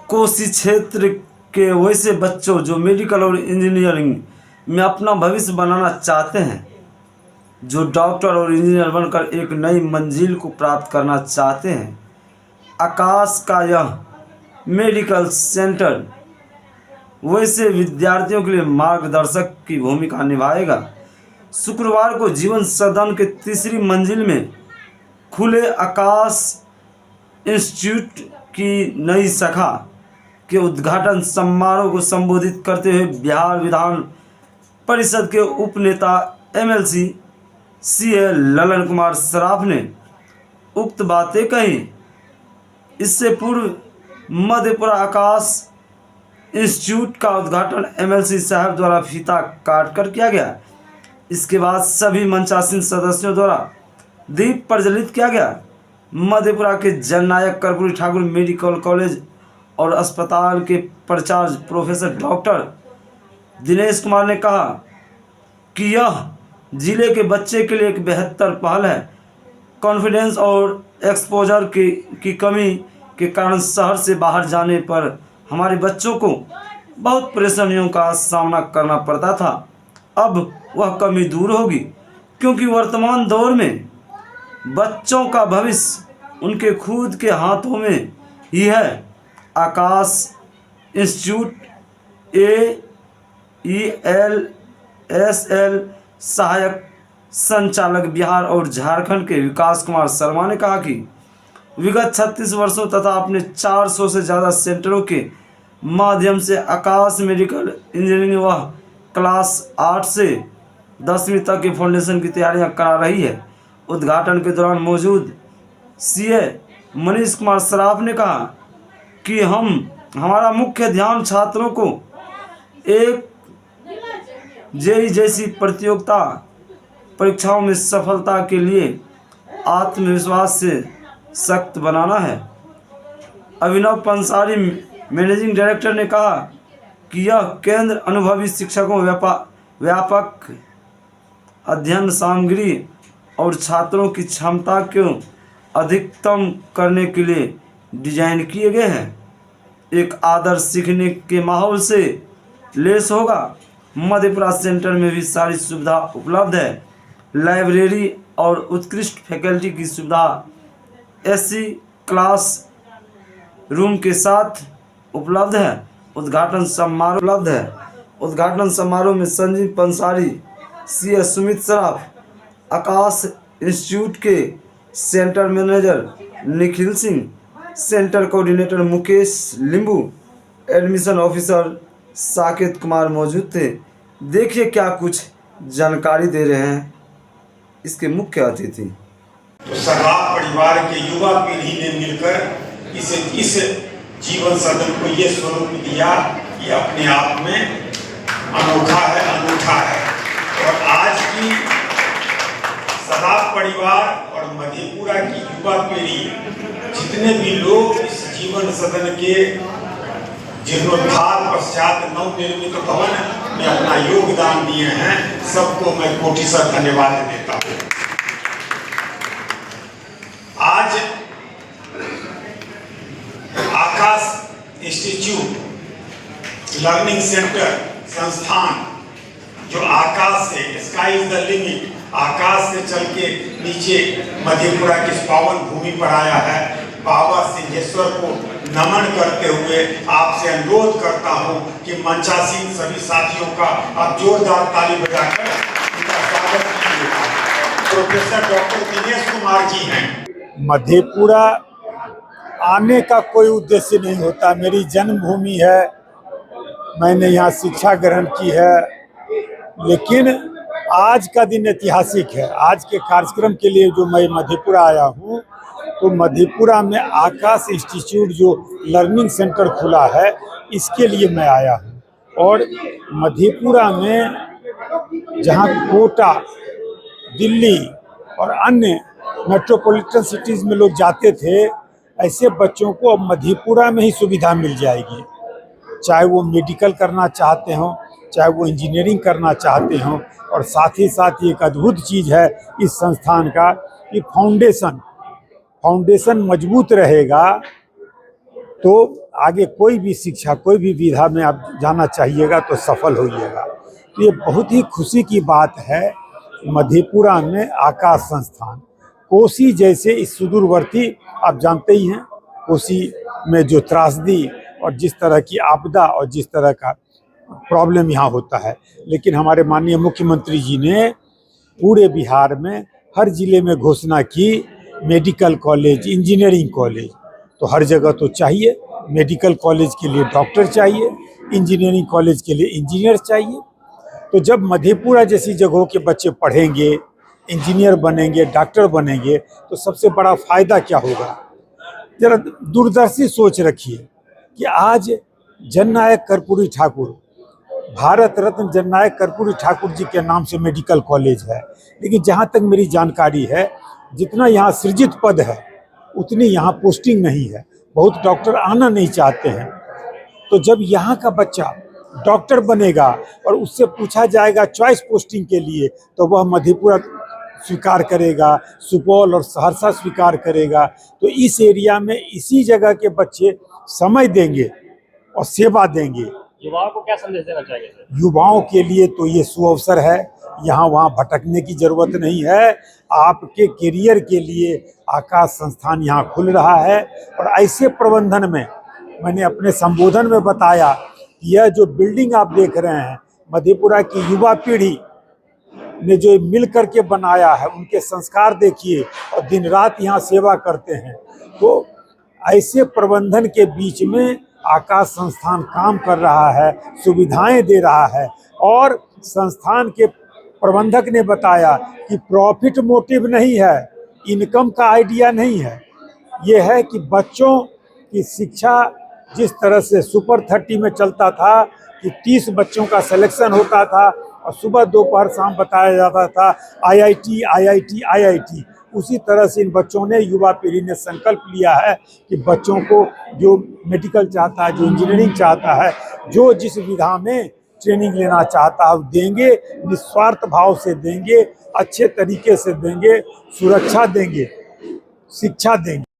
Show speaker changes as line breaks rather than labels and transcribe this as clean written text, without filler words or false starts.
कोसी क्षेत्र के वैसे बच्चों जो मेडिकल और इंजीनियरिंग में अपना भविष्य बनाना चाहते हैं, जो डॉक्टर और इंजीनियर बनकर एक नई मंजिल को प्राप्त करना चाहते हैं, आकाश का यह मेडिकल सेंटर वैसे विद्यार्थियों के लिए मार्गदर्शक की भूमिका निभाएगा। शुक्रवार को जीवन सदन के तीसरी मंजिल में खुले आकाश इंस्टीट्यूट की नई शाखा के उद्घाटन समारोह को संबोधित करते हुए बिहार विधान परिषद के उपनेता एमएलसी सीए ललन कुमार सराफ ने उक्त बातें कही। इससे पूर्व मधेपुरा आकाश इंस्टीट्यूट का उद्घाटन एमएलसी साहब द्वारा फीता काटकर किया गया। इसके बाद सभी मंचासीन सदस्यों द्वारा दीप प्रज्वलित किया गया। मधेपुरा के जननायक कर्पूरी ठाकुर मेडिकल कॉलेज और अस्पताल के प्राचार्य प्रोफेसर डॉक्टर दिनेश कुमार ने कहा कि यह जिले के बच्चे के लिए एक बेहतर पहल है। कॉन्फिडेंस और एक्सपोजर की कमी के कारण शहर से बाहर जाने पर हमारे बच्चों को बहुत परेशानियों का सामना करना पड़ता था। अब वह कमी दूर होगी, क्योंकि वर्तमान दौर में बच्चों का भविष्य उनके खुद के हाथों में ही है। आकाश इंस्टीट्यूट AELSL सहायक संचालक बिहार और झारखंड के विकास कुमार शर्मा ने कहा कि विगत 36 वर्षों तथा अपने 400 से ज़्यादा सेंटरों के माध्यम से आकाश मेडिकल इंजीनियरिंग वह क्लास 8 से 10वीं तक की फाउंडेशन की तैयारियां करा रही है। उद्घाटन के दौरान मौजूद सीए मनीष कुमार सराफ ने कहा कि हमारा मुख्य ध्यान छात्रों को एक जेई जैसी परीक्षाओं में सफलता के लिए आत्मविश्वास से सख्त बनाना है। अभिनव पंसारी मैनेजिंग डायरेक्टर ने कहा कि यह केंद्र अनुभवी शिक्षकों, व्यापक अध्ययन सामग्री और छात्रों की क्षमता को अधिकतम करने के लिए डिजाइन किए गए हैं। एक आदर्श सीखने के माहौल से लेस होगा। मधेपुरा सेंटर में भी सारी सुविधा उपलब्ध है। लाइब्रेरी और उत्कृष्ट फैकल्टी की सुविधा एसी क्लास रूम के साथ उपलब्ध है। उद्घाटन समारोह में संजीव पंसारी, सीए सुमित सराफ, आकाश इंस्टीट्यूट के centre manager Nikhil Singh, centre coordinator Mukesh लिंबू, एडमिशन ऑफिसर साकेत कुमार मौजूद थे। देखिए क्या कुछ जानकारी दे रहे हैं इसके मुख्य अतिथि।
तो सराफ परिवार के युवा पीढ़ी ने मिलकर इस जीवन सदन को ये स्वरूप दिया कि अपने आप में अनोखा है, अनूठा है। और आज की सराफ परिवार और मधेपुरा की युवा पीढ़ी, जितने भी लोग इस जीवन सदन के जीर्णोद्धार पश्चात नवनिर्मित भवन में अपना योगदान दिए हैं, सबको मैं कोटिशः धन्यवाद देता हूँ। आज आकाश इंस्टीट्यूट लर्निंग सेंटर संस्थान जो आकाश से, स्काई इज द लिमिट, आकाश से चल के नीचे मधेपुरा की पावन भूमि पर आया है। बाबा सिंहेश्वर को नमन करते हुए आपसे अनुरोध करता हूं कि मंचासीन सभी साथियों का आप जोरदार ताली बजाकर उनका स्वागत कीजिए। प्रोफेसर डॉक्टर दिनेश कुमार जी हैं।
मधेपुरा आने का कोई उद्देश्य नहीं होता। मेरी जन्मभूमि है, मैंने यहाँ शिक्षा ग्रहण की है, लेकिन आज का दिन ऐतिहासिक है। आज के कार्यक्रम के लिए जो मैं मधेपुरा आया हूँ, तो मधेपुरा में आकाश इंस्टीट्यूट जो लर्निंग सेंटर खुला है, इसके लिए मैं आया हूँ। और मधेपुरा में जहाँ कोटा, दिल्ली और अन्य मेट्रोपॉलिटन सिटीज़ में लोग जाते थे, ऐसे बच्चों को अब मधेपुरा में ही सुविधा मिल जाएगी। चाहे वो मेडिकल करना चाहते हों, चाहे वो इंजीनियरिंग करना चाहते हों। और साथ ही साथ एक अद्भुत चीज़ है इस संस्थान का कि फाउंडेशन मजबूत रहेगा तो आगे कोई भी शिक्षा, कोई भी विधा में आप जाना चाहिएगा तो सफल होइएगा। तो ये बहुत ही खुशी की बात है, मधेपुरा में आकाश संस्थान, कोसी जैसे इस सुदूरवर्ती, आप जानते ही हैं कोसी में जो त्रासदी और जिस तरह की आपदा और जिस तरह का प्रॉब्लम यहाँ होता है, लेकिन हमारे माननीय मुख्यमंत्री जी ने पूरे बिहार में हर जिले में घोषणा की मेडिकल कॉलेज, इंजीनियरिंग कॉलेज। तो हर जगह तो चाहिए, मेडिकल कॉलेज के लिए डॉक्टर चाहिए, इंजीनियरिंग कॉलेज के लिए इंजीनियर चाहिए। तो जब मधेपुरा जैसी जगहों के बच्चे पढ़ेंगे, इंजीनियर बनेंगे, डॉक्टर बनेंगे, तो सबसे बड़ा फायदा क्या होगा? जरा दूरदर्शी सोच रखिए कि आज जननायक कर्पूरी ठाकुर, भारत रत्न जननायक कर्पूरी ठाकुर जी के नाम से मेडिकल कॉलेज है, लेकिन जहाँ तक मेरी जानकारी है, जितना यहाँ सृजित पद है उतनी यहाँ पोस्टिंग नहीं है। बहुत डॉक्टर आना नहीं चाहते हैं। तो जब यहाँ का बच्चा डॉक्टर बनेगा और उससे पूछा जाएगा चॉइस पोस्टिंग के लिए, तो वह मधेपुरा स्वीकार करेगा, सुपौल और सहरसा स्वीकार करेगा। तो इस एरिया में इसी जगह के बच्चे समय देंगे और सेवा देंगे।
युवाओं को क्या संदेश देना चाहिए?
युवाओं के लिए तो ये सुअवसर है, यहाँ वहाँ भटकने की जरूरत नहीं है। आपके करियर के लिए आकाश संस्थान यहाँ खुल रहा है। और ऐसे प्रबंधन में मैंने अपने संबोधन में बताया कि यह जो बिल्डिंग आप देख रहे हैं, मधेपुरा की युवा पीढ़ी ने जो मिल करके बनाया है, उनके संस्कार देखिए और दिन रात यहाँ सेवा करते हैं। तो ऐसे प्रबंधन के बीच में आकाश संस्थान काम कर रहा है, सुविधाएं दे रहा है। और संस्थान के प्रबंधक ने बताया कि प्रॉफिट मोटिव नहीं है, इनकम का आइडिया नहीं है। ये है कि बच्चों की शिक्षा जिस तरह से सुपर 30 में चलता था कि 30 बच्चों का सिलेक्शन होता था और सुबह दोपहर शाम बताया जाता था IIT IIT IIT, उसी तरह से इन बच्चों ने, युवा पीढ़ी ने संकल्प लिया है कि बच्चों को जो मेडिकल चाहता है, जो इंजीनियरिंग चाहता है, जो जिस विधा में ट्रेनिंग लेना चाहता है देंगे, निस्वार्थ भाव से देंगे, अच्छे तरीके से देंगे, सुरक्षा देंगे, शिक्षा देंगे।